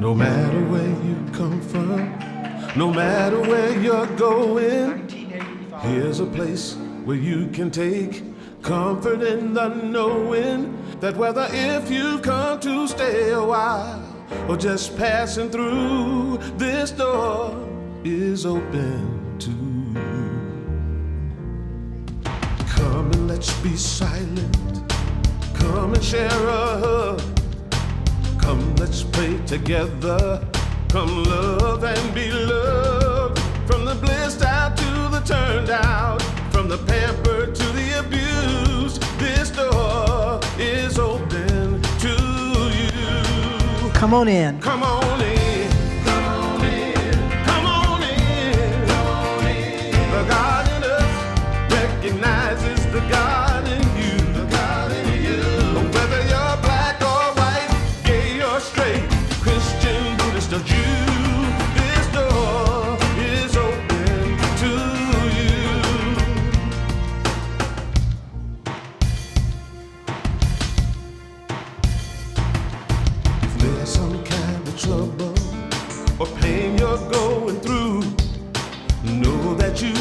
No matter where you come from, no matter where you're going, here's a place where you can take comfort in the knowing that whether if you've come to stay a while or just passing through, this door is open to you. Come and let's be silent. Come and share a hug. Come, let's pray together. Come, love and be loved. From the blissed out to the turned out, from the pampered to the abused, this door is open to you. Come on in. Come on in. Come on in. Come on in. Come on in. The God in us recognizes the God in you. The God in you. Whether you're black or white, gay or straight, Christian, Buddhist or Jew, this door is open to you. If there's some kind of trouble or pain you're going through, know that you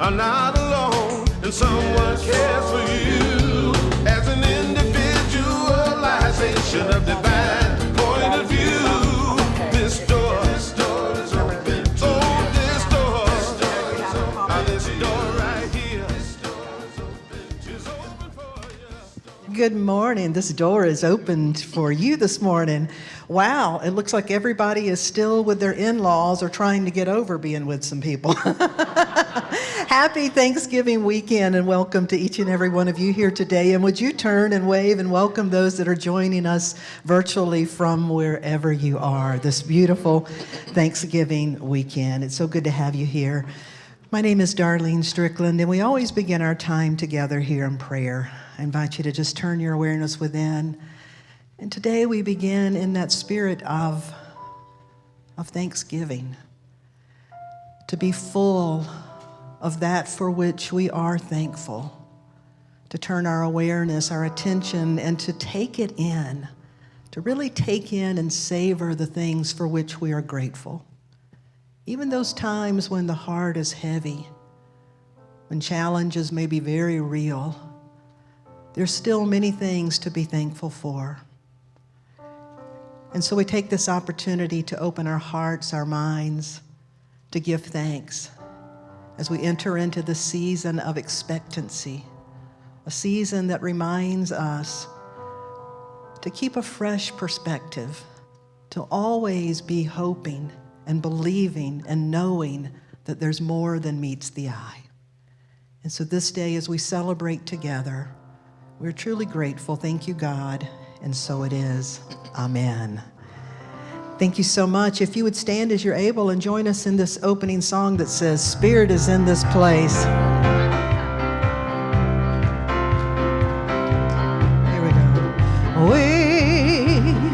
are not alone and someone cares for you. As an individualization of divine point of view, this door is open. Oh, this door right here is open for you. Good morning. This door is opened for you this morning. Wow, it looks like everybody is still with their in-laws or trying to get over being with some people. Happy Thanksgiving weekend and welcome to each and every one of you here today. And would you turn and wave and welcome those that are joining us virtually from wherever you are this beautiful Thanksgiving weekend. It's so good to have you here. My name is Darlene Strickland, and we always begin our time together here in prayer. I invite you to just turn your awareness within. And today we begin in that spirit of thanksgiving, to be full of that for which we are thankful, to turn our awareness, our attention, and to take it in, to really take in and savor the things for which we are grateful. Even those times when the heart is heavy, when challenges may be very real, there's still many things to be thankful for. And so we take this opportunity to open our hearts, our minds, to give thanks as we enter into the season of expectancy, a season that reminds us to keep a fresh perspective, to always be hoping and believing and knowing that there's more than meets the eye. And so this day, as we celebrate together, we're truly grateful. Thank you, God. And so it is. Amen. Thank you so much. If you would stand as you're able and join us in this opening song that says, Spirit is in this place. Here we go. We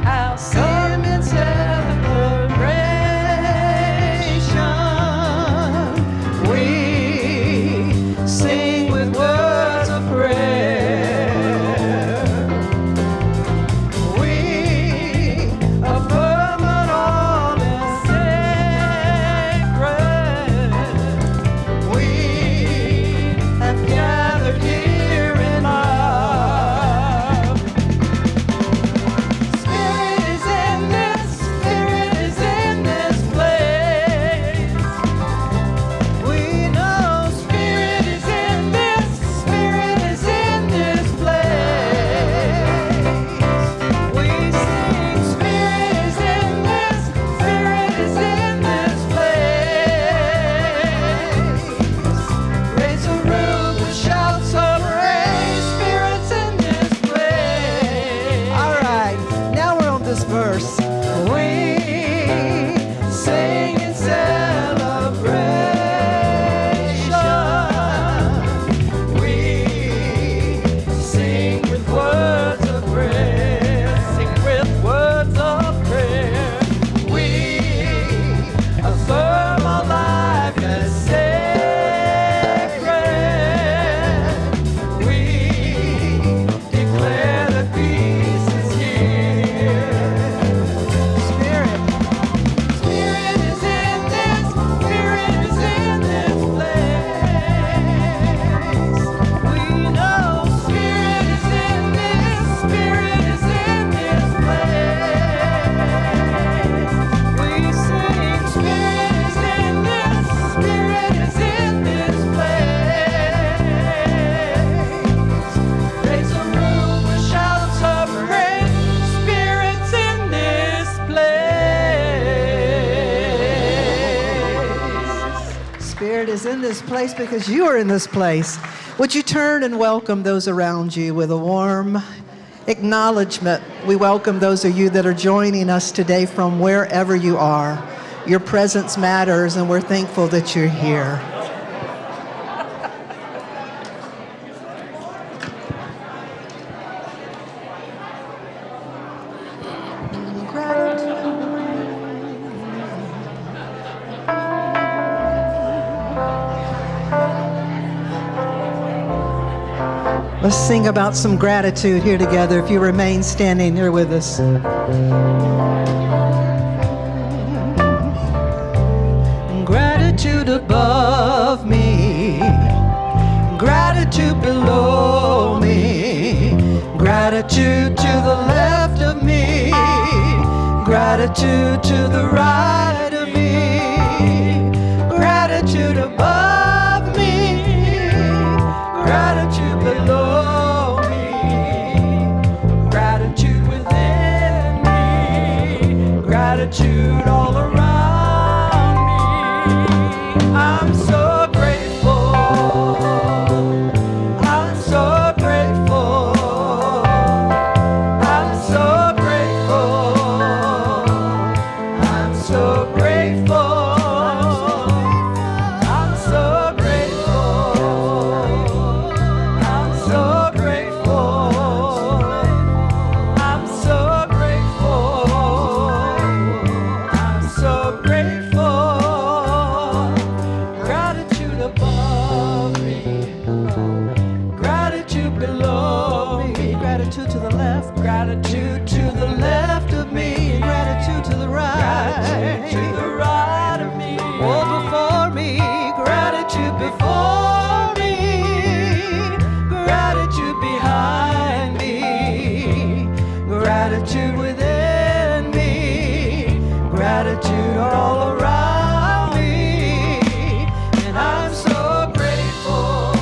have come in celebration. We sing with words of prayer. We is in this place because you are in this place. Would you turn and welcome those around you with a warm acknowledgement? We welcome those of you that are joining us today from wherever you are. Your presence matters, and we're thankful that you're here. Let's sing about some gratitude here together if you remain standing here with us. Gratitude above me, gratitude below me, gratitude to the left of me, gratitude to the right of me, gratitude above me, gratitude below me, gratitude within me, gratitude all around. I'm so grateful. I'm so grateful. I'm so grateful. I'm so grateful. I'm so grateful. I'm so grateful. I'm so grateful. I'm so grateful. Gratitude above me, gratitude below me, gratitude to the left, gratitude to the left of me, gratitude to the right, gratitude to the right of me, oh, before me, gratitude before me, gratitude behind me, gratitude within me, gratitude all around me, and I'm so grateful.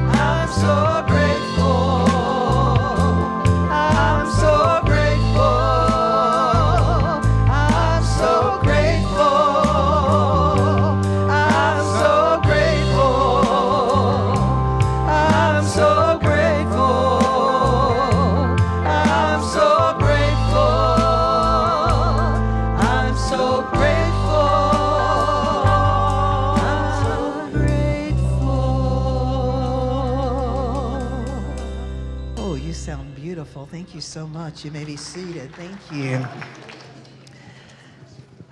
I'm so grateful. I'm so grateful. I'm so grateful. I'm so grateful. I'm so grateful. I'm so grateful. I'm so grateful. I'm so grateful. Oh, you sound beautiful. Thank you so much. You may be seated. Thank you.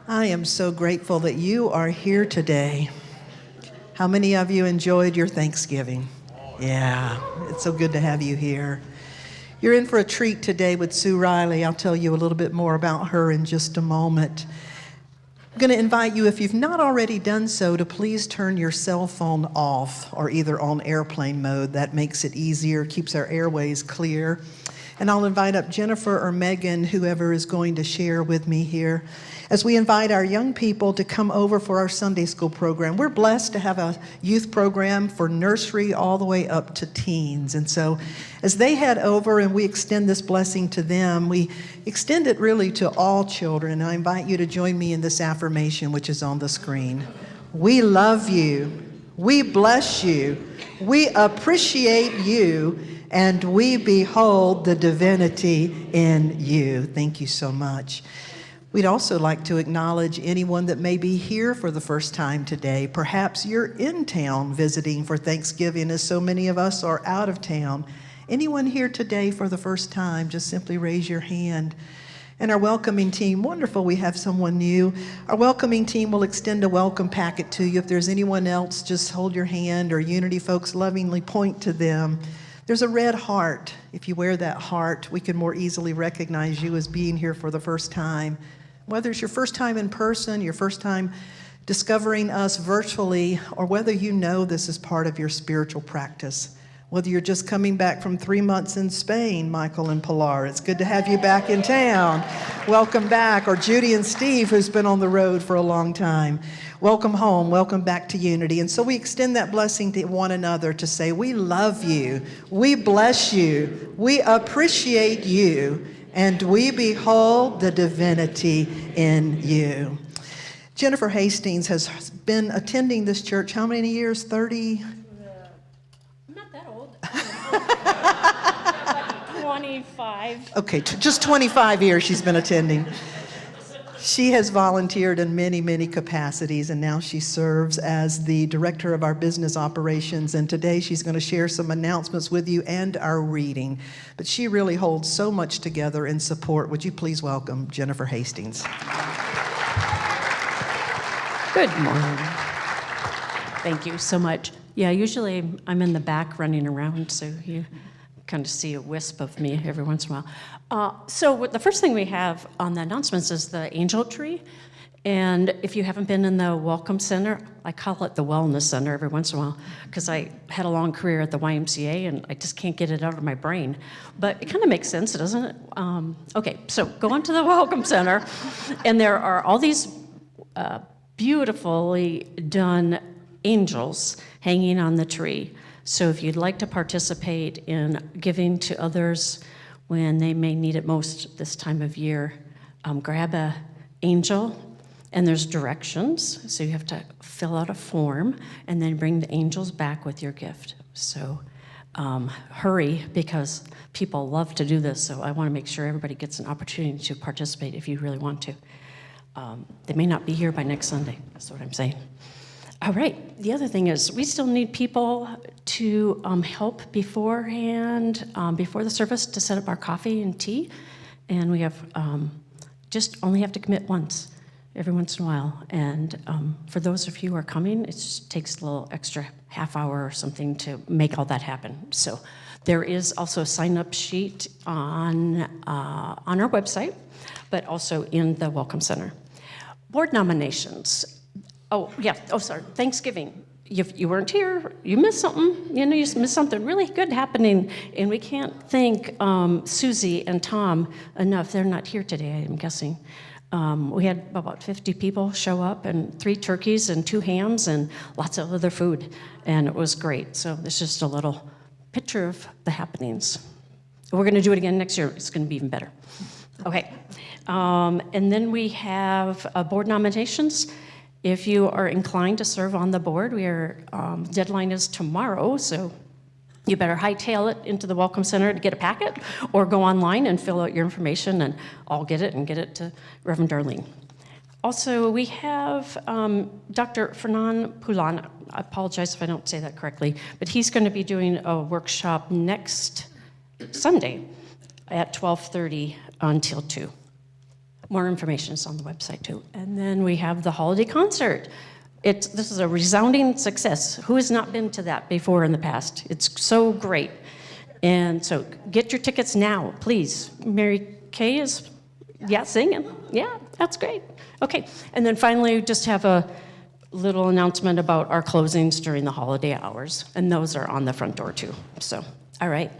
I am so grateful that you are here today. How many of you enjoyed your Thanksgiving? Yeah, it's so good to have you here. You're in for a treat today with Sue Riley. I'll tell you a little bit more about her in just a moment. I'm going to invite you, if you've not already done so, to please turn your cell phone off or either on airplane mode. That makes it easier, keeps our airways clear. And I'll invite up Jennifer or Megan, whoever is going to share with me here, as we invite our young people to come over for our Sunday school program. We're blessed to have a youth program for nursery all the way up to teens. And so as they head over and we extend this blessing to them, we extend it really to all children. I invite you to join me in this affirmation, which is on the screen. We love you. We bless you. We appreciate you. And we behold the divinity in you. Thank you so much. We'd also like to acknowledge anyone that may be here for the first time today. Perhaps you're in town visiting for Thanksgiving, as so many of us are out of town. Anyone here today for the first time, just simply raise your hand. And our welcoming team, wonderful, we have someone new. Our welcoming team will extend a welcome packet to you. If there's anyone else, just hold your hand, or Unity folks lovingly point to them. There's a red heart. If you wear that heart, we can more easily recognize you as being here for the first time. Whether it's your first time in person, your first time discovering us virtually, or whether you know this is part of your spiritual practice. Whether you're just coming back from 3 months in Spain, Michael and Pilar, it's good to have you back in town. Welcome back. Or Judy and Steve, who's been on the road for a long time. Welcome home. Welcome back to Unity. And so we extend that blessing to one another to say, we love you. We bless you. We appreciate you. And we behold the divinity in you. Jennifer Hastings has been attending this church how many years? 30? I'm not that old. 25. Okay, just 25 years she's been attending. She has volunteered in many, many capacities, and now she serves as the director of our business operations. And today she's going to share some announcements with you and our reading. But she really holds so much together in support. Would you please welcome Jennifer Hastings? Good morning. Thank you so much. Yeah, usually I'm in the back running around, so you kind of see a wisp of me every once in a while. So the first thing we have on the announcements is the angel tree. And if you haven't been in the Welcome Center, I call it the Wellness Center every once in a while, because I had a long career at the YMCA and I just can't get it out of my brain. But it kind of makes sense, doesn't it? Okay, so go on to the Welcome Center, and there are all these beautifully done angels hanging on the tree. So if you'd like to participate in giving to others when they may need it most this time of year, grab a angel, and there's directions. So you have to fill out a form and then bring the angels back with your gift. So hurry, because people love to do this. So I want to make sure everybody gets an opportunity to participate if you really want to. They may not be here by next Sunday. That's what I'm saying. All right, the other thing is we still need people to help beforehand, before the service, to set up our coffee and tea. And we have just only have to commit once, every once in a while. And for those of you who are coming, it just takes a little extra half hour or something to make all that happen. So there is also a sign-up sheet on our website, but also in the Welcome Center. Board nominations. Oh, yeah. Oh, sorry. Thanksgiving. You weren't here. You missed something. You missed something really good happening. And we can't thank Susie and Tom enough. They're not here today, I'm guessing. We had about 50 people show up, and 3 turkeys and 2 hams and lots of other food. And it was great. So this is just a little picture of the happenings. We're going to do it again next year. It's going to be even better. Okay. And then we have board nominations. If you are inclined to serve on the board, deadline is tomorrow, so you better hightail it into the Welcome Center to get a packet, or go online and fill out your information, and I'll get it and get it to Reverend Darlene. Also, we have Dr. Fernand Poulan. I apologize if I don't say that correctly, but he's going to be doing a workshop next Sunday at 12:30 until 2. More information is on the website, too. And then we have the holiday concert. This is a resounding success. Who has not been to that before in the past? It's so great. And so get your tickets now, please. Mary Kay is, singing. Yeah, that's great. Okay, and then finally, just have a little announcement about our closings during the holiday hours. And those are on the front door, too. So, all right,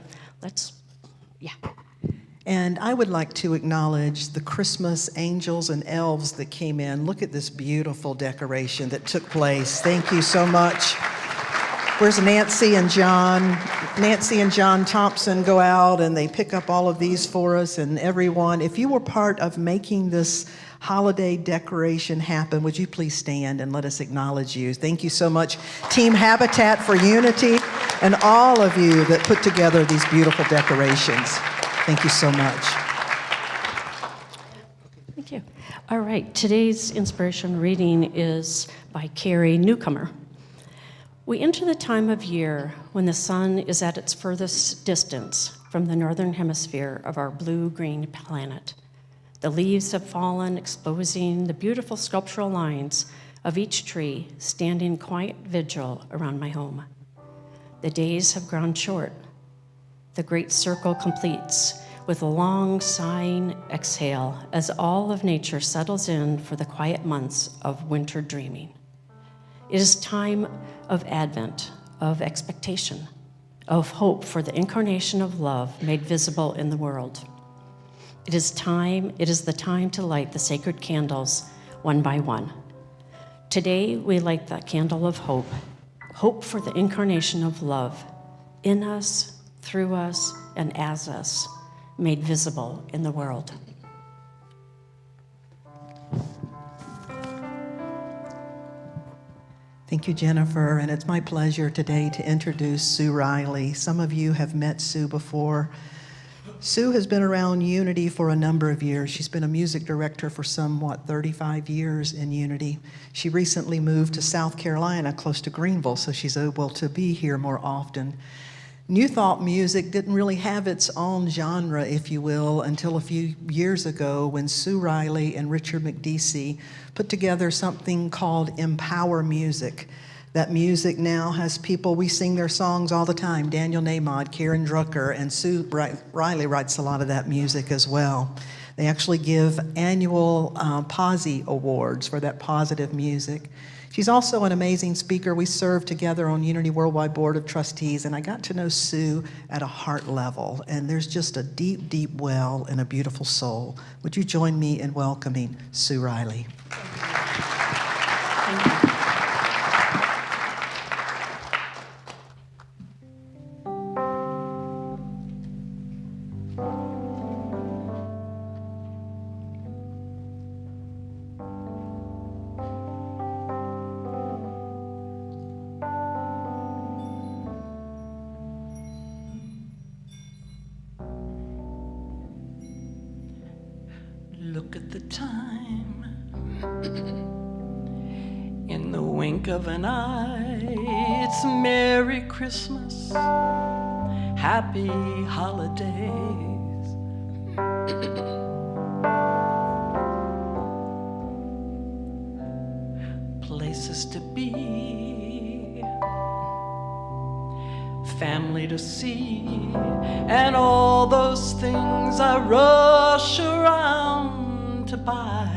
And I would like to acknowledge the Christmas angels and elves that came in. Look at this beautiful decoration that took place. Thank you so much. Where's Nancy and John? Nancy and John Thompson go out and they pick up all of these for us, and everyone. If you were part of making this holiday decoration happen, would you please stand and let us acknowledge you? Thank you so much, Team Habitat for Unity, and all of you that put together these beautiful decorations. Thank you so much. Thank you. All right, today's inspiration reading is by Carrie Newcomer. We enter the time of year when the sun is at its furthest distance from the northern hemisphere of our blue-green planet. The leaves have fallen, exposing the beautiful sculptural lines of each tree standing quiet vigil around my home. The days have grown short. The great circle completes with a long sighing exhale as all of nature settles in for the quiet months of winter dreaming. It is time of Advent, of expectation, of hope for the incarnation of love made visible in the world. It is the time to light the sacred candles one by one. Today, we light the candle of hope, hope for the incarnation of love in us, through us, and as us, made visible in the world. Thank you, Jennifer, and it's my pleasure today to introduce Sue Riley. Some of you have met Sue before. Sue has been around Unity for a number of years. She's been a music director for 35 years in Unity. She recently moved to South Carolina, close to Greenville, so she's able to be here more often. New Thought music didn't really have its own genre, if you will, until a few years ago when Sue Riley and Richard McDeesey put together something called Empower Music. That music now has people, we sing their songs all the time, Daniel Nahmod, Karen Drucker, and Sue Riley writes a lot of that music as well. They actually give annual Posse Awards for that positive music. She's also an amazing speaker. We served together on Unity Worldwide Board of Trustees, and I got to know Sue at a heart level, and there's just a deep, deep well and a beautiful soul. Would you join me in welcoming Sue Riley? Thank you. Look at the time, in the wink of an eye, it's Merry Christmas, Happy Holidays. Places to be, family to see, and all those things I rush around to buy.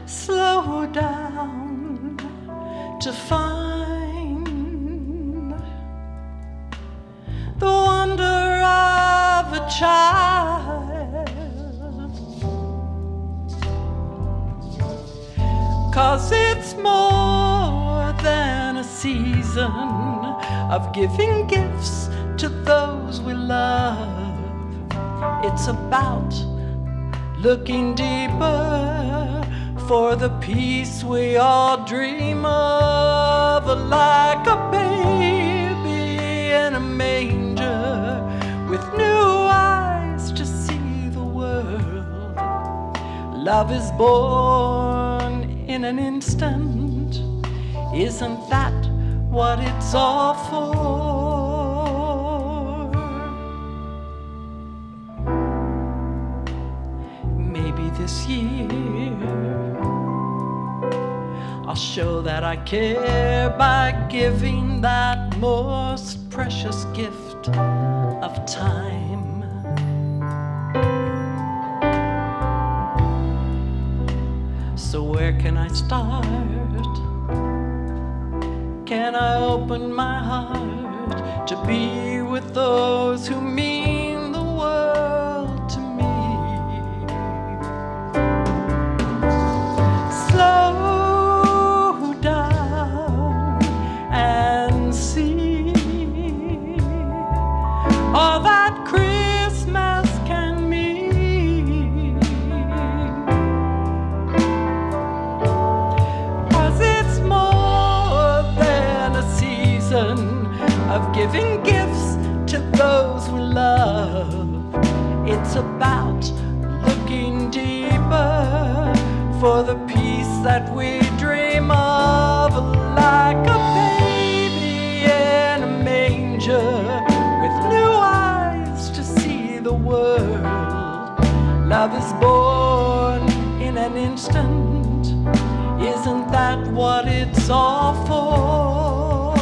Slow down to find the wonder of a child, 'cause it's more than a season of giving gifts to those we love. It's about looking deeper for the peace we all dream of, like a baby in a manger with new eyes to see the world. Love is born in an instant. Isn't that what it's all for? Maybe this year I'll show that I care by giving that most precious gift of time. So where can I start? Can I open my heart to be with those who mean the world to me? Slow down and see all that Christmas can mean. 'Cause it's more than a season of giving gifts to those we love. It's about looking deeper for the peace that we dream of, like a baby in a manger with new eyes to see the world. Love is born in an instant. Isn't that what it's all for?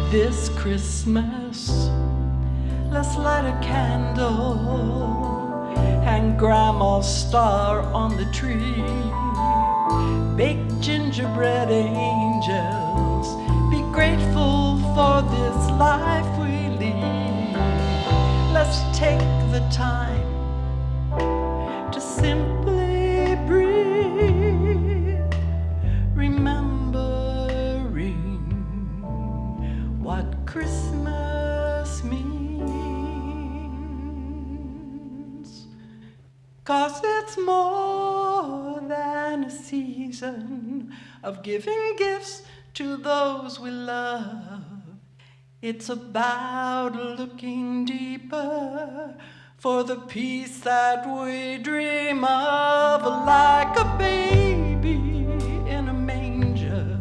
This Christmas, let's light a candle, hang Grandma's star on the tree, bake gingerbread angels, be grateful for this life we lead. Let's take the time to simply breathe, remembering what Christmas means. 'cause it's more than a season of giving gifts to those we love. It's about looking deeper for the peace that we dream of, like a baby in a manger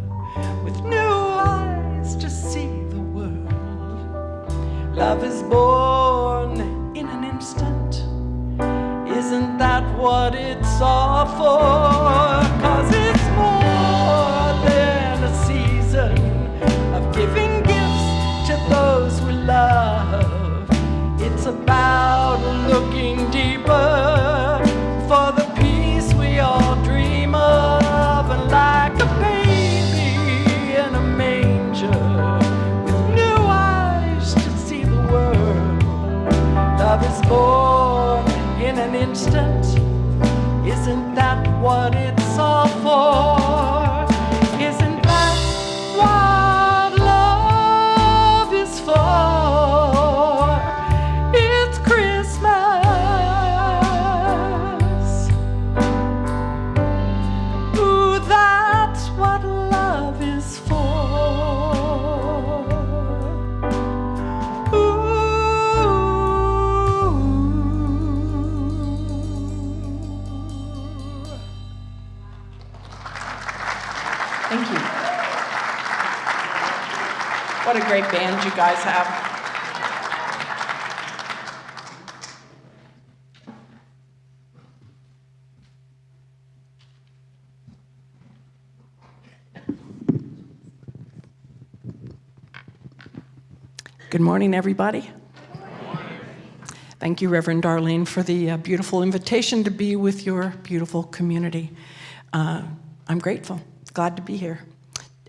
with new eyes to see the world. Love is born in an instant. Isn't that what it's all for? 'Cause it's more than a season of giving gifts to those we love. It's about looking deeper for the peace we all dream of. And like a baby in a manger with new eyes to see the world, love is born in an instant. Isn't that what it's all for? Isn't that what love is for? It's Christmas. Ooh, that's what love is for. Thank you. What a great band you guys have. Good morning, everybody. Thank you, Reverend Darlene, for the beautiful invitation to be with your beautiful community. I'm grateful, glad to be here.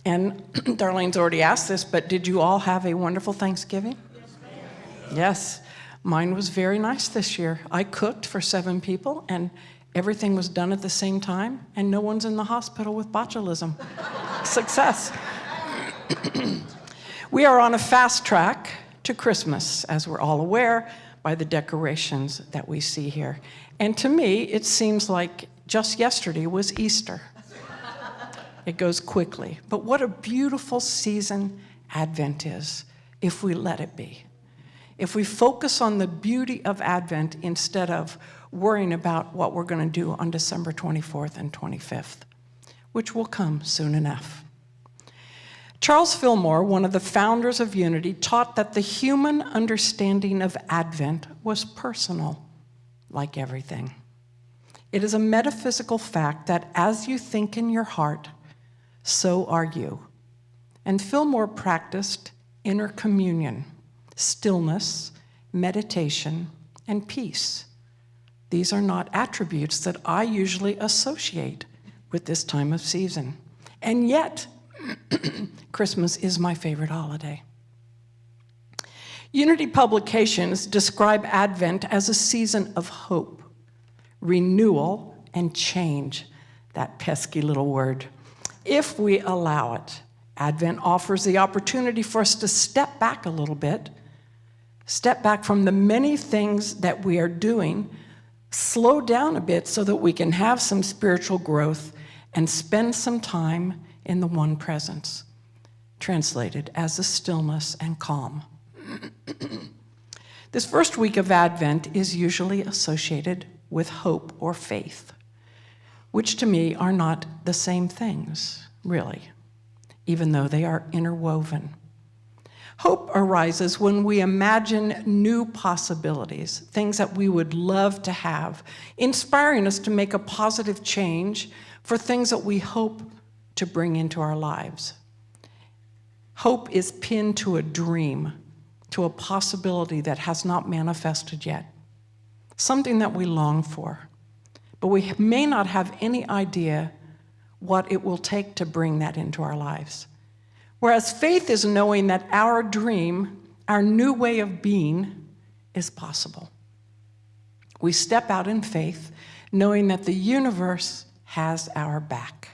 And Darlene's already asked this, but did you all have a wonderful Thanksgiving? Yes, mine was very nice this year. I cooked for 7 people, and everything was done at the same time, and no one's in the hospital with botulism. Success. We are on a fast track to Christmas, as we're all aware by the decorations that we see here. And to me, it seems like just yesterday was Easter. It goes quickly. But what a beautiful season Advent is, if we let it be. If we focus on the beauty of Advent instead of worrying about what we're going to do on December 24th and 25th, which will come soon enough. Charles Fillmore, one of the founders of Unity, taught that the human understanding of Advent was personal, like everything. It is a metaphysical fact that as you think in your heart, so are you. And Fillmore practiced inner communion, stillness, meditation, and peace. These are not attributes that I usually associate with this time of season. And yet, Christmas is my favorite holiday. Unity Publications describe Advent as a season of hope, renewal, and change, that pesky little word. If we allow it, Advent offers the opportunity for us to step back a little bit, step back from the many things that we are doing, slow down a bit so that we can have some spiritual growth and spend some time in the one presence, translated as a stillness and calm. This first week of Advent is usually associated with hope or faith, which to me are not the same things, really, even though they are interwoven. Hope arises when we imagine new possibilities, things that we would love to have, inspiring us to make a positive change for things that we hope to bring into our lives. Hope is pinned to a dream, to a possibility that has not manifested yet, something that we long for, but we may not have any idea what it will take to bring that into our lives. Whereas faith is knowing that our dream, our new way of being, is possible. We step out in faith, knowing that the universe has our back.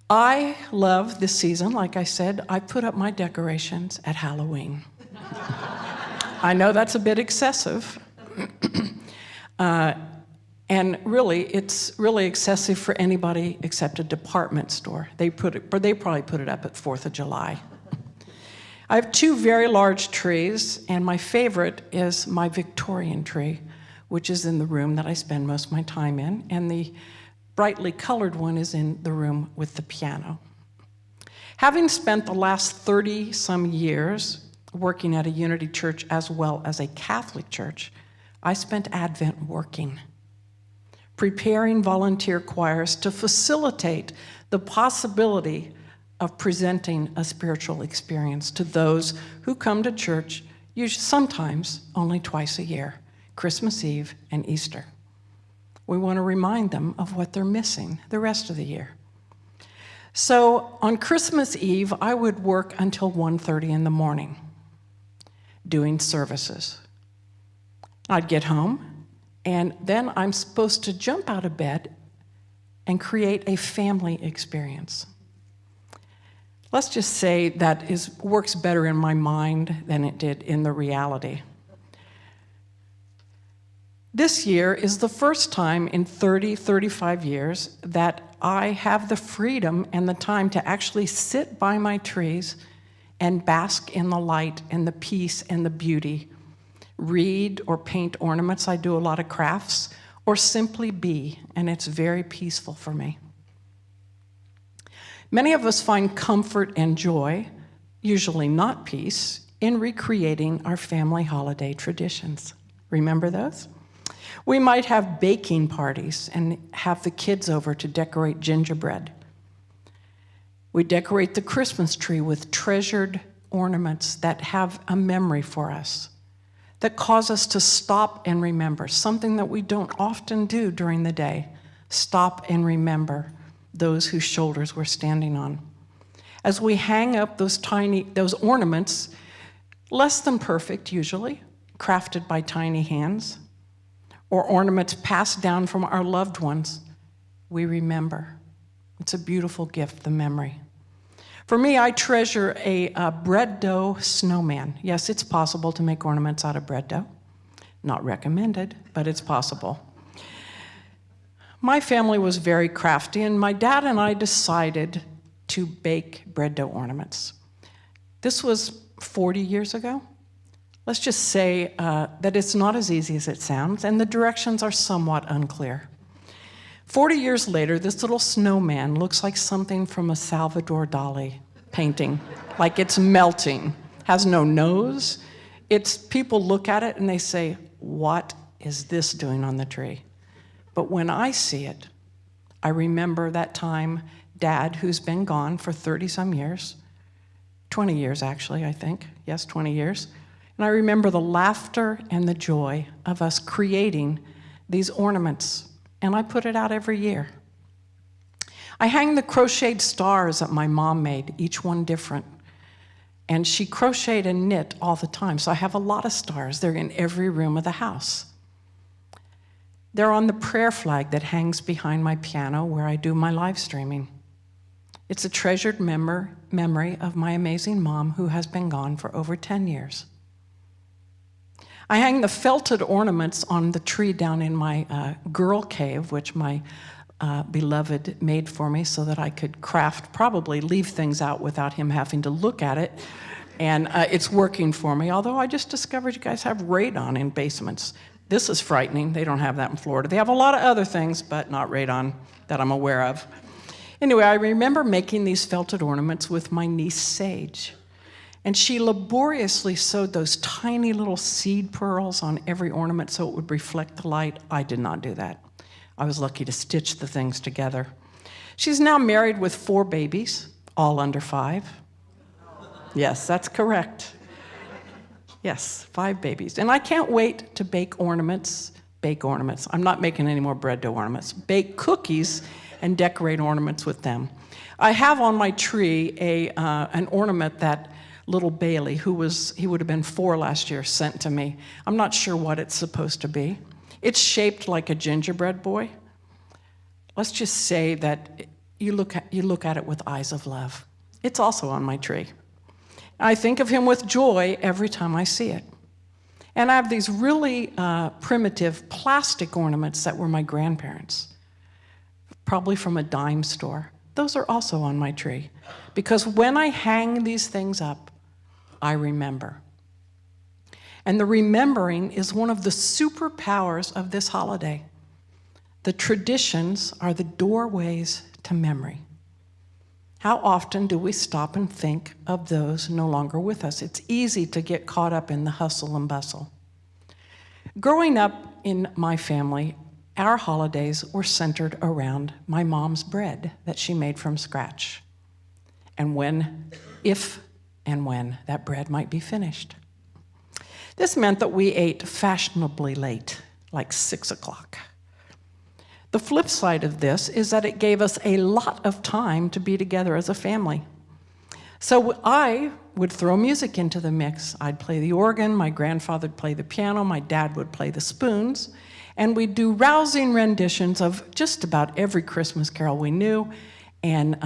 I love this season. Like I said, I put up my decorations at Halloween. I know that's a bit excessive. And really, it's really excessive for anybody except a department store. They probably put it up at 4th of July. I have 2 very large trees, and my favorite is my Victorian tree, which is in the room that I spend most of my time in, and the brightly colored one is in the room with the piano. Having spent the last 30-some years working at a Unity Church as well as a Catholic church, I spent Advent working, preparing volunteer choirs to facilitate the possibility of presenting a spiritual experience to those who come to church sometimes only twice a year, Christmas Eve and Easter. We want to remind them of what they're missing the rest of the year. So on Christmas Eve, I would work until 1:30 in the morning doing services. I'd get home, and then I'm supposed to jump out of bed and create a family experience. Let's just say that works better in my mind than it did in the reality. This year is the first time in 35 years that I have the freedom and the time to actually sit by my trees and bask in the light and the peace and the beauty, read or paint ornaments. I do a lot of crafts, or simply be, and it's very peaceful for me. Many of us find comfort and joy, usually not peace, in recreating our family holiday traditions. Remember those? We might have baking parties and have the kids over to decorate gingerbread. We decorate the Christmas tree with treasured ornaments that have a memory for us, that cause us to stop and remember, something that we don't often do during the day. Stop and remember those whose shoulders we're standing on. As we hang up those ornaments, less than perfect usually, crafted by tiny hands, or ornaments passed down from our loved ones, we remember. It's a beautiful gift, the memory. For me, I treasure a bread dough snowman. Yes, it's possible to make ornaments out of bread dough. Not recommended, but it's possible. My family was very crafty, and my dad and I decided to bake bread dough ornaments. This was 40 years ago. Let's just say that it's not as easy as it sounds, and the directions are somewhat unclear. 40 years later, this little snowman looks like something from a Salvador Dali painting, like it's melting, has no nose. People look at it and they say, "What is this doing on the tree?" But when I see it, I remember that time Dad, who's been gone for 30-some years, 20 years actually, I think. Yes, 20 years. And I remember the laughter and the joy of us creating these ornaments. And I put it out every year. I hang the crocheted stars that my mom made, each one different. And she crocheted and knit all the time. So I have a lot of stars. They're in every room of the house. They're on the prayer flag that hangs behind my piano where I do my live streaming. It's a treasured memory of my amazing mom who has been gone for over 10 years. I hang the felted ornaments on the tree down in my girl cave, which my beloved made for me so that I could probably leave things out without him having to look at it. And it's working for me, although I just discovered you guys have radon in basements. This is frightening. They don't have that in Florida. They have a lot of other things, but not radon that I'm aware of. Anyway, I remember making these felted ornaments with my niece, Sage. And she laboriously sewed those tiny little seed pearls on every ornament so it would reflect the light. I did not do that. I was lucky to stitch the things together. She's now married with 4 babies, all under 5. Yes, that's correct. Yes, 5 babies. And I can't wait to bake ornaments. I'm not making any more bread dough ornaments. Bake cookies and decorate ornaments with them. I have on my tree an ornament that little Bailey, he would have been 4 last year, sent to me. I'm not sure what it's supposed to be. It's shaped like a gingerbread boy. Let's just say that you look at it with eyes of love. It's also on my tree. I think of him with joy every time I see it. And I have these really primitive plastic ornaments that were my grandparents', probably from a dime store. Those are also on my tree, because when I hang these things up, I remember. And the remembering is one of the superpowers of this holiday. The traditions are the doorways to memory. How often do we stop and think of those no longer with us? It's easy to get caught up in the hustle and bustle. Growing up in my family, our holidays were centered around my mom's bread that she made from scratch, and if and when that bread might be finished. This meant that we ate fashionably late, like 6 o'clock. The flip side of this is that it gave us a lot of time to be together as a family. So I would throw music into the mix. I'd play the organ, my grandfather would play the piano, my dad would play the spoons, and we'd do rousing renditions of just about every Christmas carol we knew, and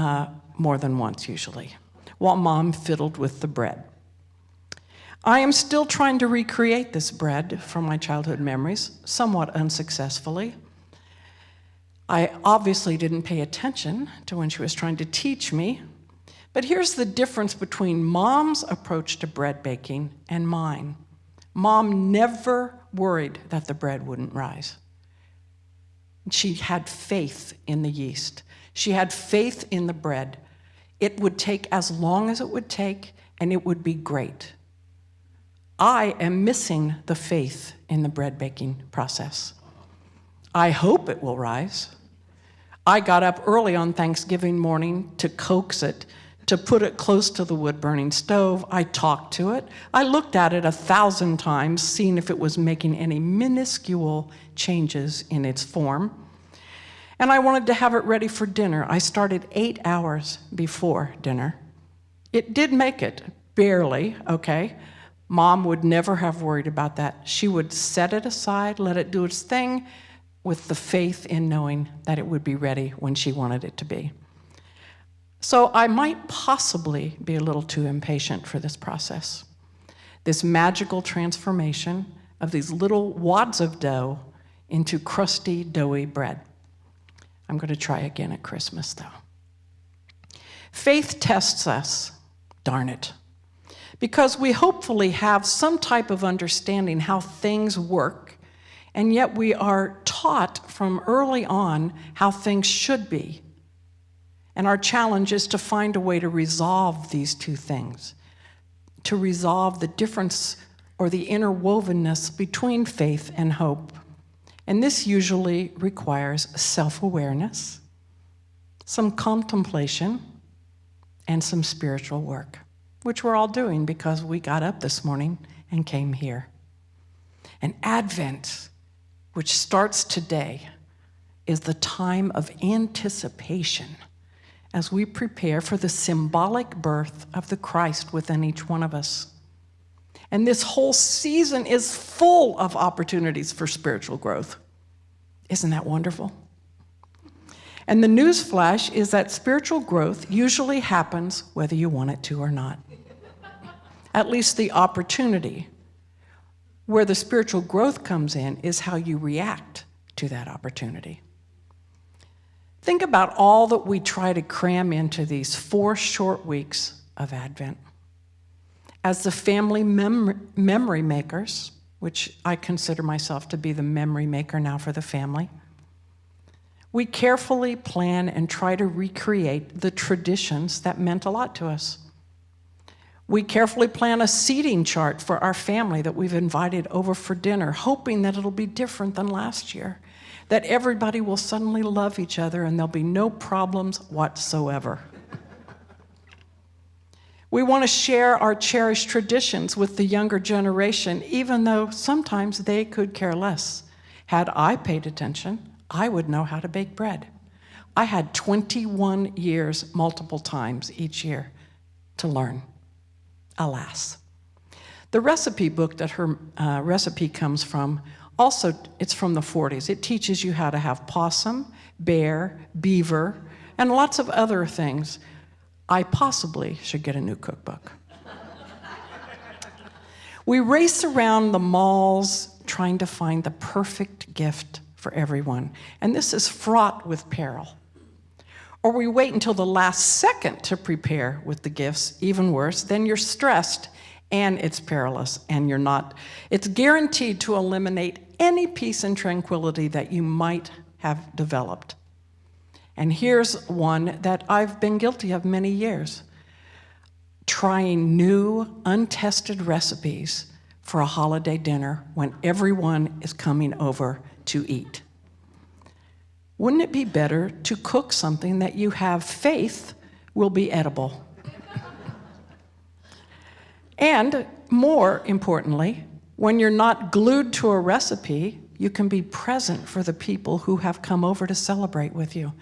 more than once usually, while Mom fiddled with the bread. I am still trying to recreate this bread from my childhood memories, somewhat unsuccessfully. I obviously didn't pay attention to when she was trying to teach me, but here's the difference between Mom's approach to bread baking and mine. Mom never worried that the bread wouldn't rise. She had faith in the yeast. She had faith in the bread. It would take as long as it would take, and it would be great. I am missing the faith in the bread baking process. I hope it will rise. I got up early on Thanksgiving morning to coax it, to put it close to the wood-burning stove. I talked to it. I looked at it 1,000 times, seeing if it was making any minuscule changes in its form. And I wanted to have it ready for dinner. I started 8 hours before dinner. It did make it, barely, okay? Mom would never have worried about that. She would set it aside, let it do its thing, with the faith in knowing that it would be ready when she wanted it to be. So I might possibly be a little too impatient for this process, this magical transformation of these little wads of dough into crusty, doughy bread. I'm going to try again at Christmas, though. Faith tests us, darn it, because we hopefully have some type of understanding how things work, and yet we are taught from early on how things should be. And our challenge is to find a way to resolve these two things, to resolve the difference or the interwovenness between faith and hope. And this usually requires self-awareness, some contemplation, and some spiritual work, which we're all doing because we got up this morning and came here. And Advent, which starts today, is the time of anticipation as we prepare for the symbolic birth of the Christ within each one of us. And this whole season is full of opportunities for spiritual growth. Isn't that wonderful? And the news flash is that spiritual growth usually happens whether you want it to or not. At least the opportunity. Where the spiritual growth comes in is how you react to that opportunity. Think about all that we try to cram into these 4 short weeks of Advent. As the family memory makers, which I consider myself to be the memory maker now for the family, we carefully plan and try to recreate the traditions that meant a lot to us. We carefully plan a seating chart for our family that we've invited over for dinner, hoping that it'll be different than last year, that everybody will suddenly love each other and there'll be no problems whatsoever. We want to share our cherished traditions with the younger generation, even though sometimes they could care less. Had I paid attention, I would know how to bake bread. I had 21 years, multiple times each year, to learn. Alas. The recipe book that her recipe comes from, also, it's from the 40s. It teaches you how to have possum, bear, beaver, and lots of other things. I possibly should get a new cookbook. We race around the malls trying to find the perfect gift for everyone, and this is fraught with peril. Or we wait until the last second to prepare with the gifts, even worse, then you're stressed and it's perilous, and it's guaranteed to eliminate any peace and tranquility that you might have developed. And here's one that I've been guilty of many years: trying new, untested recipes for a holiday dinner when everyone is coming over to eat. Wouldn't it be better to cook something that you have faith will be edible? And more importantly, when you're not glued to a recipe, you can be present for the people who have come over to celebrate with you.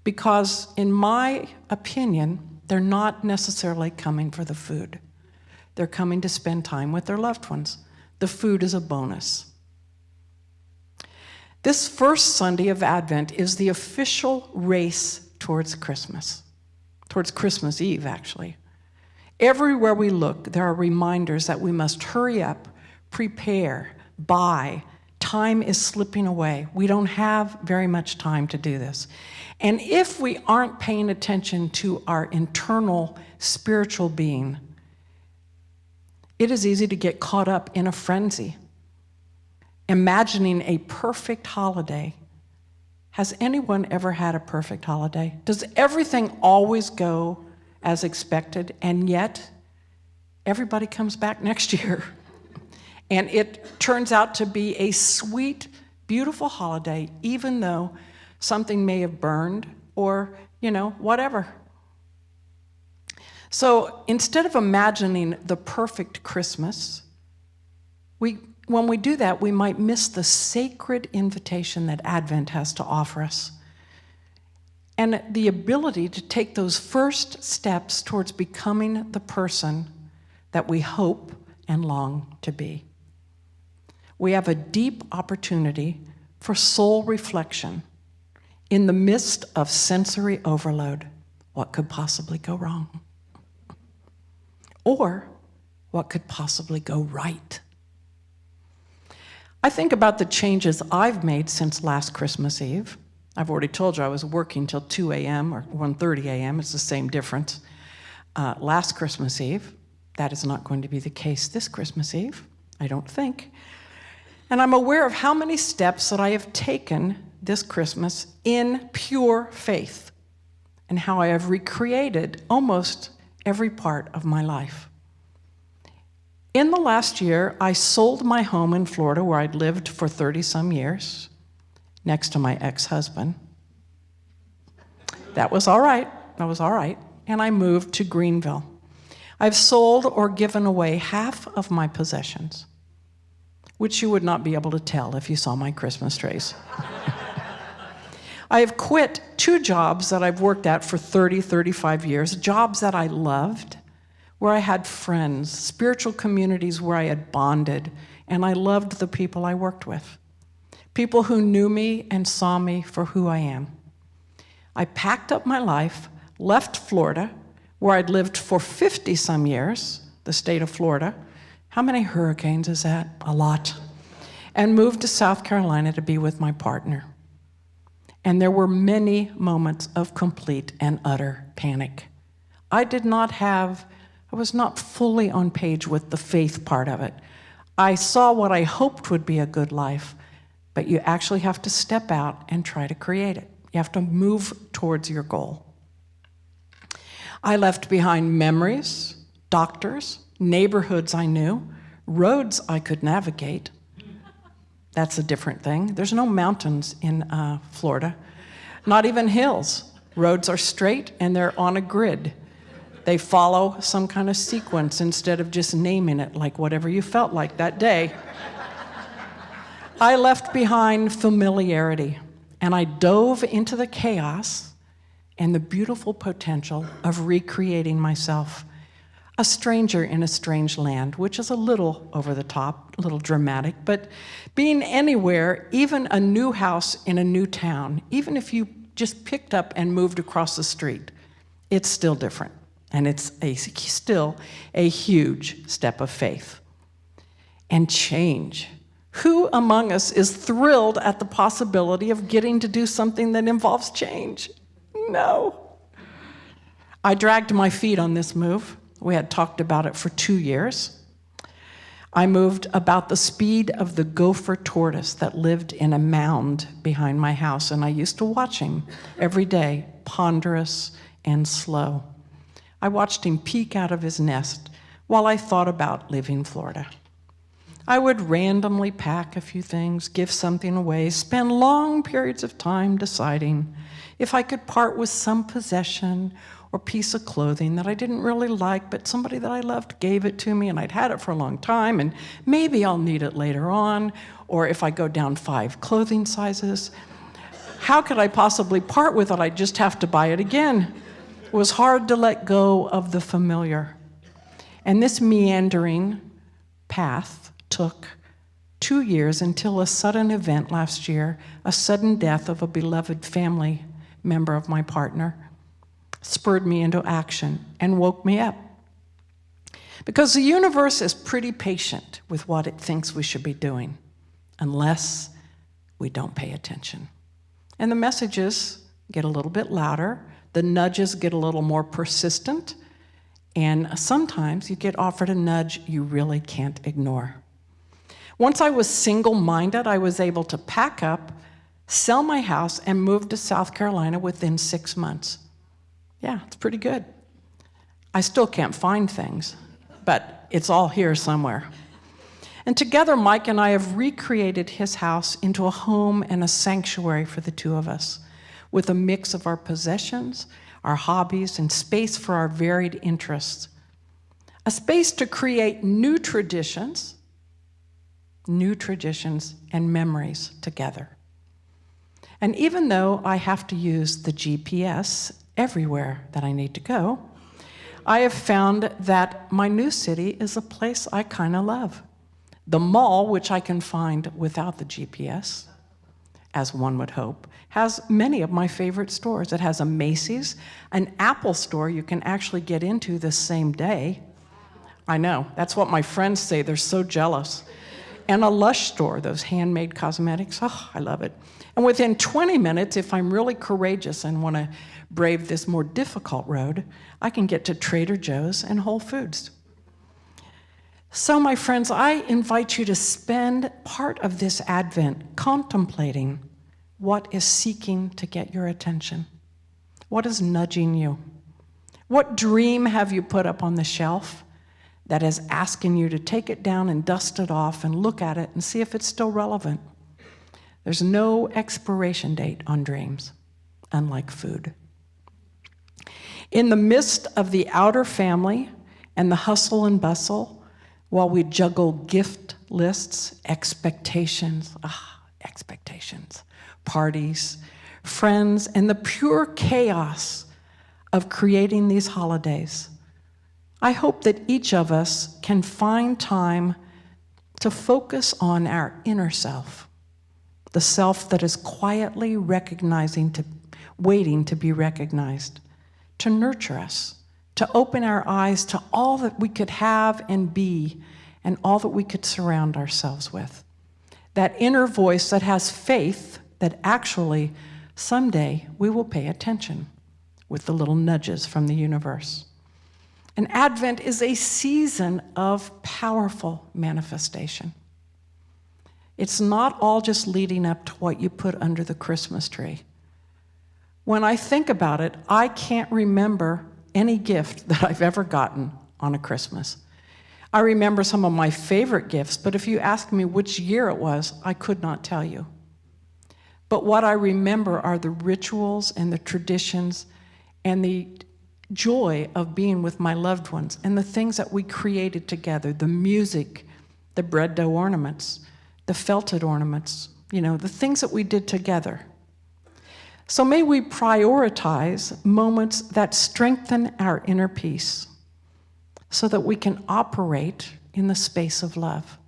Because in my opinion, they're not necessarily coming for the food. They're coming to spend time with their loved ones. The food is a bonus. This first Sunday of Advent is the official race towards Christmas Eve, actually. Everywhere we look, there are reminders that we must hurry up, prepare, buy. Time is slipping away. We don't have very much time to do this. And if we aren't paying attention to our internal spiritual being, it is easy to get caught up in a frenzy, imagining a perfect holiday. Has anyone ever had a perfect holiday? Does everything always go as expected, and yet everybody comes back next year? And it turns out to be a sweet, beautiful holiday, even though something may have burned or, whatever. So instead of imagining the perfect Christmas, when we do that, we might miss the sacred invitation that Advent has to offer us, and the ability to take those first steps towards becoming the person that we hope and long to be. We have a deep opportunity for soul reflection in the midst of sensory overload. What could possibly go wrong? Or what could possibly go right? I think about the changes I've made since last Christmas Eve. I've already told you I was working till 2 a.m. or 1:30 a.m. It's the same difference. Last Christmas Eve, that is not going to be the case this Christmas Eve, I don't think. And I'm aware of how many steps that I have taken this Christmas in pure faith, and how I have recreated almost every part of my life. In the last year, I sold my home in Florida, where I'd lived for 30-some years, next to my ex-husband. That was all right. And I moved to Greenville. I've sold or given away half of my possessions, which you would not be able to tell if you saw my Christmas trees. I have quit 2 jobs that I've worked at for 30, 35 years, jobs that I loved, where I had friends, spiritual communities where I had bonded, and I loved the people I worked with, people who knew me and saw me for who I am. I packed up my life, left Florida, where I'd lived for 50-some years, the state of Florida. How many hurricanes is that? A lot. And moved to South Carolina to be with my partner. And there were many moments of complete and utter panic. I was not fully on page with the faith part of it. I saw what I hoped would be a good life, but you actually have to step out and try to create it. You have to move towards your goal. I left behind memories, doctors, neighborhoods I knew, roads I could navigate. That's a different thing. There's no mountains in Florida, not even hills. Roads are straight and they're on a grid. They follow some kind of sequence instead of just naming it like whatever you felt like that day. I left behind familiarity, and I dove into the chaos and the beautiful potential of recreating myself, a stranger in a strange land, which is a little over the top, a little dramatic, but being anywhere, even a new house in a new town, even if you just picked up and moved across the street, it's still different. And it's still a huge step of faith. and change. Who among us is thrilled at the possibility of getting to do something that involves change? No. I dragged my feet on this move. We had talked about it for 2 years. I moved about the speed of the gopher tortoise that lived in a mound behind my house, and I used to watch him every day, ponderous and slow. I watched him peek out of his nest while I thought about leaving Florida. I would randomly pack a few things, give something away, spend long periods of time deciding if I could part with some possession or piece of clothing that I didn't really like, but somebody that I loved gave it to me and I'd had it for a long time and maybe I'll need it later on, or if I go down 5 clothing sizes. How could I possibly part with it? I'd just have to buy it again. It was hard to let go of the familiar. And this meandering path took 2 years until a sudden event last year, a sudden death of a beloved family member of my partner, spurred me into action and woke me up. Because the universe is pretty patient with what it thinks we should be doing, unless we don't pay attention. And the messages get a little bit louder, the nudges get a little more persistent, and sometimes you get offered a nudge you really can't ignore. Once I was single-minded, I was able to pack up, sell my house, and move to South Carolina within 6 months. Yeah, it's pretty good. I still can't find things, but it's all here somewhere. And together, Mike and I have recreated his house into a home and a sanctuary for the two of us, with a mix of our possessions, our hobbies, and space for our varied interests. A space to create new traditions and memories together. And even though I have to use the GPS everywhere that I need to go, I have found that my new city is a place I kind of love. The mall, which I can find without the GPS, as one would hope, has many of my favorite stores. It has a Macy's, an Apple store you can actually get into the same day. I know, that's what my friends say, they're so jealous. And a Lush store, those handmade cosmetics. Oh, I love it. And within 20 minutes, if I'm really courageous and want to brave this more difficult road, I can get to Trader Joe's and Whole Foods. So, my friends, I invite you to spend part of this Advent contemplating what is seeking to get your attention. What is nudging you? What dream have you put up on the shelf that is asking you to take it down and dust it off and look at it and see if it's still relevant? There's no expiration date on dreams, unlike food. In the midst of the outer family and the hustle and bustle, while we juggle gift lists, expectations, parties, friends, and the pure chaos of creating these holidays, I hope that each of us can find time to focus on our inner self, the self that is quietly waiting to be recognized, to nurture us, to open our eyes to all that we could have and be, and all that we could surround ourselves with. That inner voice that has faith that actually someday we will pay attention with the little nudges from the universe. And Advent is a season of powerful manifestation. It's not all just leading up to what you put under the Christmas tree. When I think about it, I can't remember any gift that I've ever gotten on a Christmas. I remember some of my favorite gifts, but if you ask me which year it was, I could not tell you. But what I remember are the rituals and the traditions and the joy of being with my loved ones and the things that we created together, the music, the bread dough ornaments, the felted ornaments, the things that we did together. So may we prioritize moments that strengthen our inner peace so that we can operate in the space of love,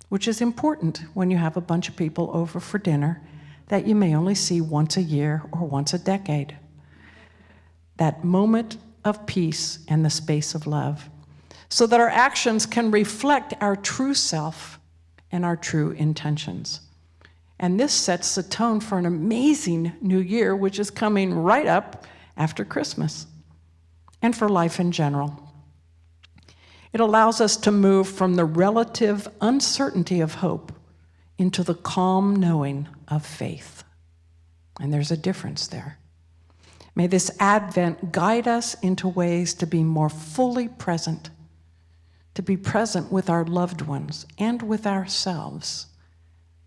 which is important when you have a bunch of people over for dinner that you may only see once a year or once a decade. That moment of peace and the space of love, so that our actions can reflect our true self and our true intentions. And this sets the tone for an amazing new year, which is coming right up after Christmas, and for life in general. It allows us to move from the relative uncertainty of hope into the calm knowing of faith. And there's a difference there. May this Advent guide us into ways to be more fully present, to be present with our loved ones and with ourselves.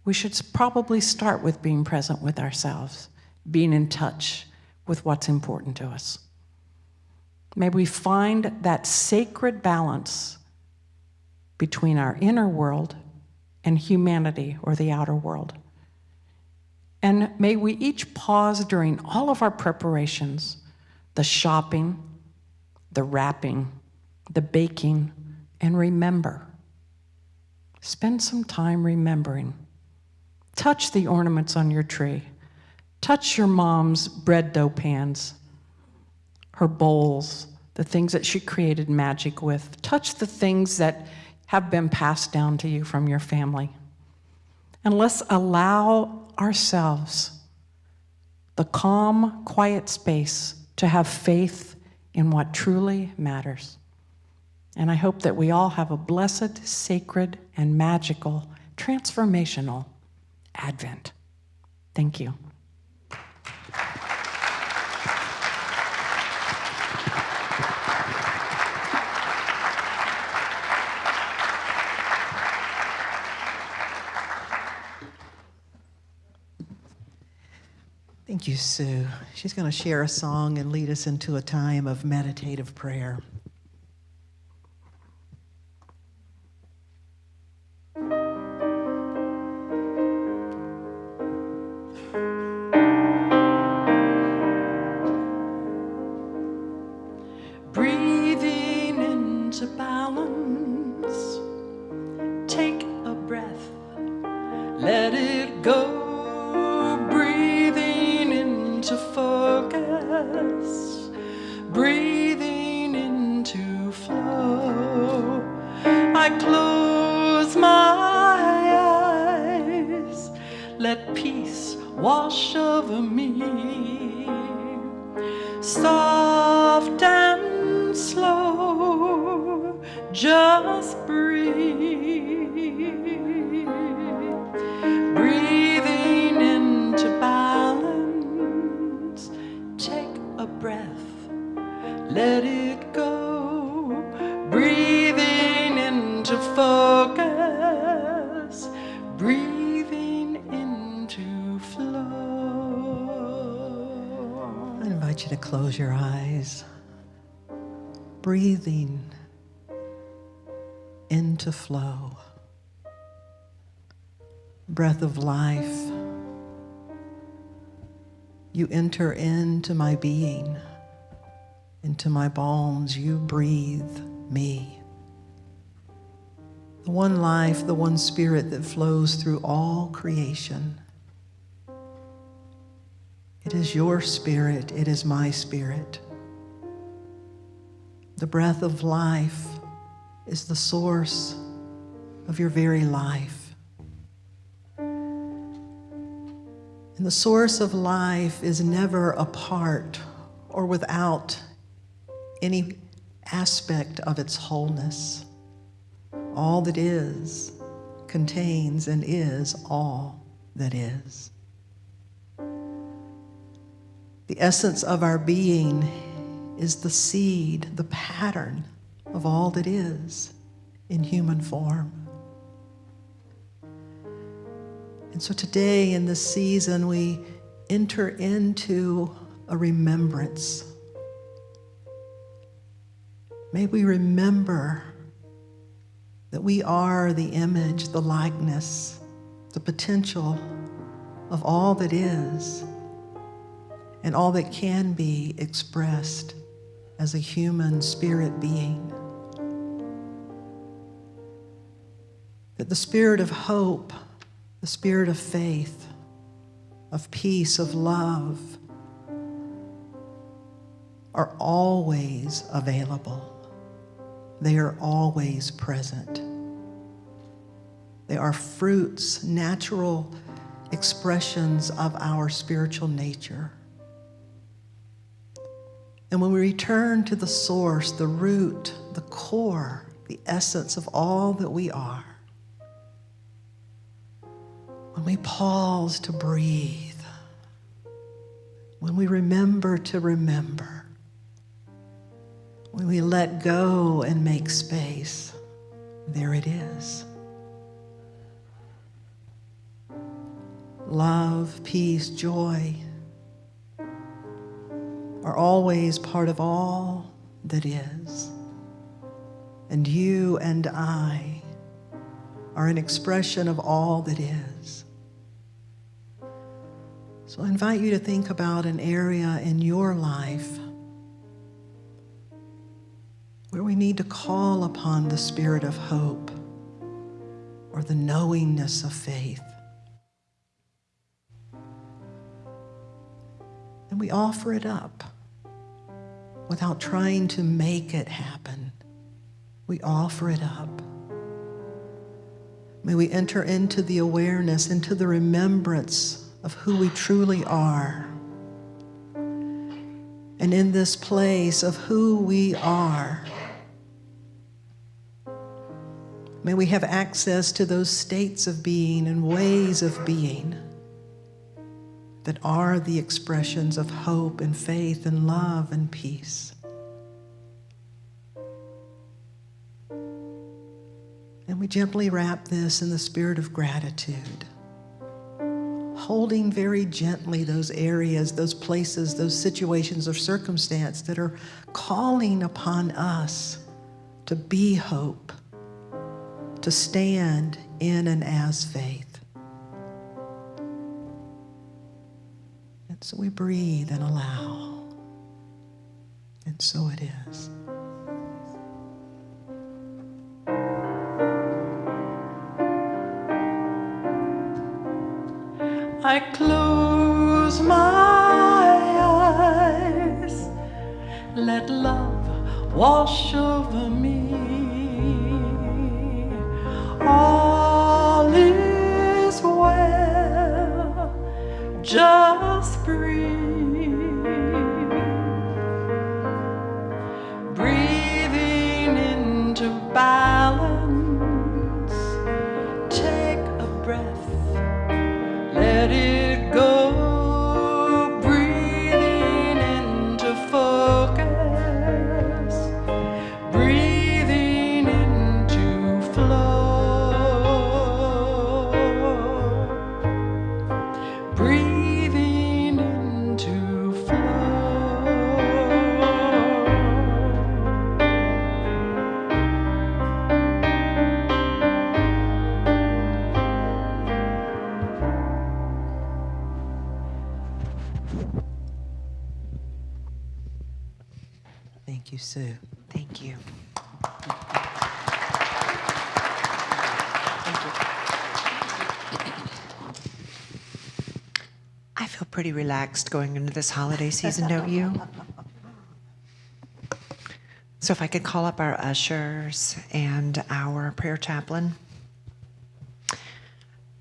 We should probably start with being present with ourselves, being in touch with what's important to us. May we find that sacred balance between our inner world and humanity, or the outer world. And may we each pause during all of our preparations, the shopping, the wrapping, the baking, and remember. Spend some time remembering. Touch the ornaments on your tree. Touch your mom's bread dough pans, her bowls, the things that she created magic with. Touch the things that have been passed down to you from your family. And let's allow ourselves the calm, quiet space to have faith in what truly matters. And I hope that we all have a blessed, sacred, and magical, transformational Advent. Thank you. Thank you, Sue. She's going to share a song and lead us into a time of meditative prayer. Breathing into balance, take a breath, let it go. Breathing into focus, breathing into flow. I close my eyes, let peace wash over me. Soft and slow, just breathe. Breathing into balance, take a breath, let it go. Breathing into focus, breathing into flow. I invite you to close your eyes. Breathing into flow. Breath of life. You enter into my being, into my bones. You breathe me. The one life, the one spirit that flows through all creation. It is your spirit, it is my spirit. The breath of life is the source of your very life. And the source of life is never apart or without any aspect of its wholeness. All that is contains and is all that is. The essence of our being is the seed, the pattern of all that is in human form. And so today in this season, we enter into a remembrance. May we remember that we are the image, the likeness, the potential of all that is and all that can be expressed as a human spirit being. That the spirit of hope, the spirit of faith, of peace, of love are always available. They are always present. They are fruits, natural expressions of our spiritual nature. And when we return to the source, the root, the core, the essence of all that we are, when we pause to breathe, when we remember to remember, when we let go and make space, there it is. Love, peace, joy are always part of all that is. And you and I are an expression of all that is. So I invite you to think about an area in your life where we need to call upon the spirit of hope or the knowingness of faith. And we offer it up without trying to make it happen. We offer it up. May we enter into the awareness, into the remembrance of who we truly are. And in this place of who we are, may we have access to those states of being and ways of being that are the expressions of hope and faith and love and peace. And we gently wrap this in the spirit of gratitude, holding very gently those areas, those places, those situations or circumstance that are calling upon us to be hope, to stand in and as faith. And so we breathe and allow. And so it is. I close my eyes, let love wash over me. All is well, just breathe. Breathing into balance, take a breath, let it go. Breathing into focus, breathing into flow, breathing into flow. Thank you, Sue. Thank you. I feel pretty relaxed going into this holiday season, don't you? So if I could call up our ushers and our prayer chaplain.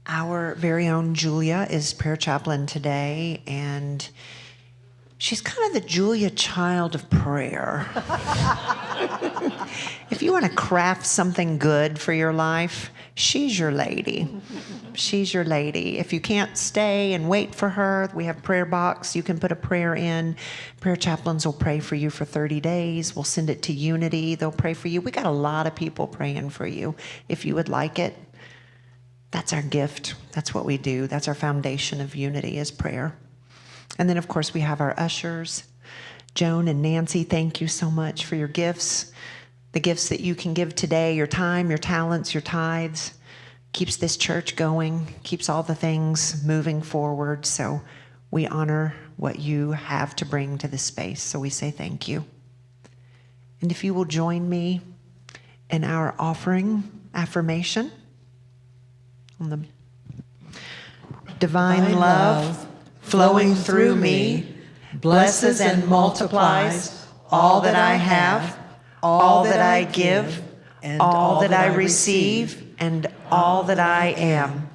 Our very own Julia is prayer chaplain today, and she's kind of the Julia child of prayer. If you want to craft something good for your life, she's your lady. She's your lady. If you can't stay and wait for her, we have prayer box. You can put a prayer in. Prayer chaplains will pray for you for 30 days. We'll send it to Unity. They'll pray for you. We got a lot of people praying for you. If you would like it, that's our gift. That's what we do. That's our foundation of unity is prayer. And then, of course, we have our ushers. Joan and Nancy, thank you so much for your gifts. The gifts that you can give today, your time, your talents, your tithes, keeps this church going, keeps all the things moving forward. So we honor what you have to bring to this space. So we say thank you. And if you will join me in our offering affirmation on the divine love flowing through me, blesses and multiplies all that I have, all that I give, all that I receive, and all that I am.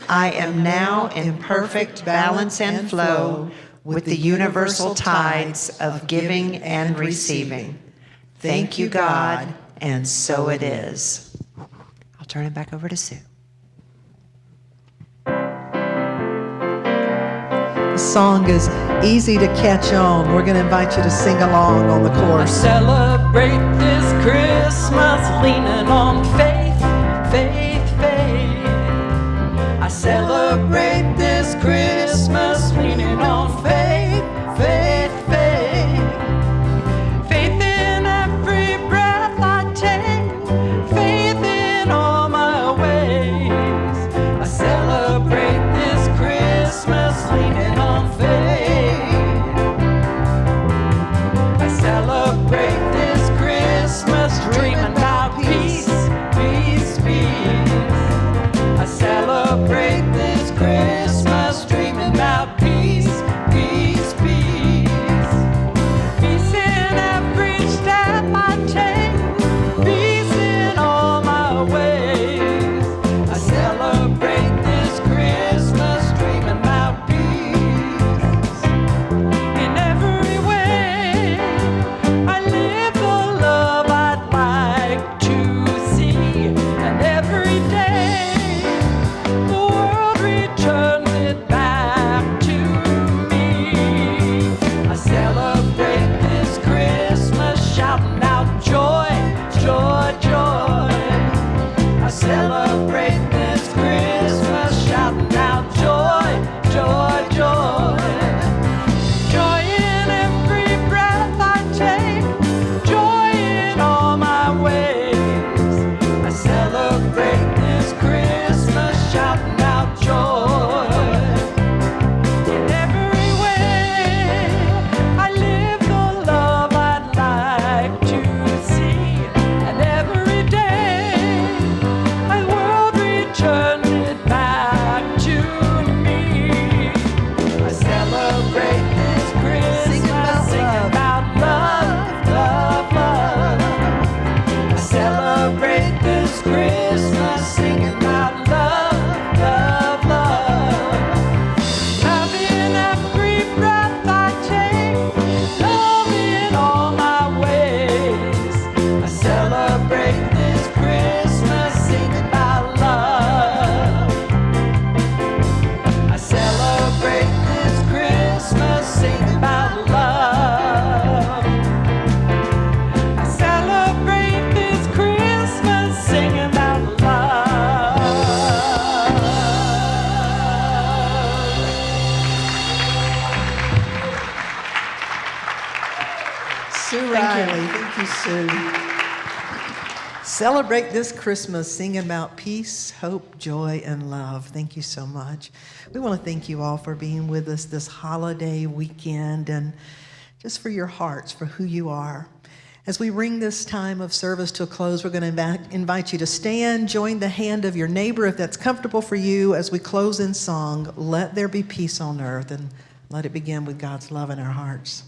I am now in perfect balance and flow with the universal tides of giving and receiving. Thank you, God, and so it is. I'll turn it back over to Sue. The song is easy to catch on. We're going to invite you to sing along on the I chorus. celebrate this Christmas leaning on faith, faith, faith. I celebrate this Christmas leaning on faith, faith, faith. Faith in every breath I take, faith in all my ways. I celebrate this Christmas leaning on faith. I celebrate this Christmas dreaming about peace, peace, peace. I celebrate this Christmas dreaming about peace, peace, peace. Peace in every step I take, peace in all my ways. I celebrate this Christmas dreaming about peace. In every way, I live the love I'd like to see. And every day, the world returns it back to me. I celebrate this Christmas shouting out joy, joy, joy. I celebrate this Christmas shouting out joy, joy, joy. Joy in every breath I take, joy in all my ways. I celebrate this Christmas shouting out joy. In every way, I live the love I'd like to see. And every day, my world returns it back to me. I celebrate this Christmas singing about love, love, love. I celebrate this Christmas singing about love, love, love. Love in every breath I take, love in all my ways. I celebrate this Christmas singing about love. I celebrate this Christmas singing about love. I celebrate this Christmas singing about love. Sue Riley. Thank you, Sue. Celebrate this Christmas singing about peace, hope, joy, and love. Thank you so much. We want to thank you all for being with us this holiday weekend and just for your hearts, for who you are. As we bring this time of service to a close, we're going to invite you to stand, join the hand of your neighbor if that's comfortable for you as we close in song, Let There Be Peace on Earth, and let it begin with God's love in our hearts.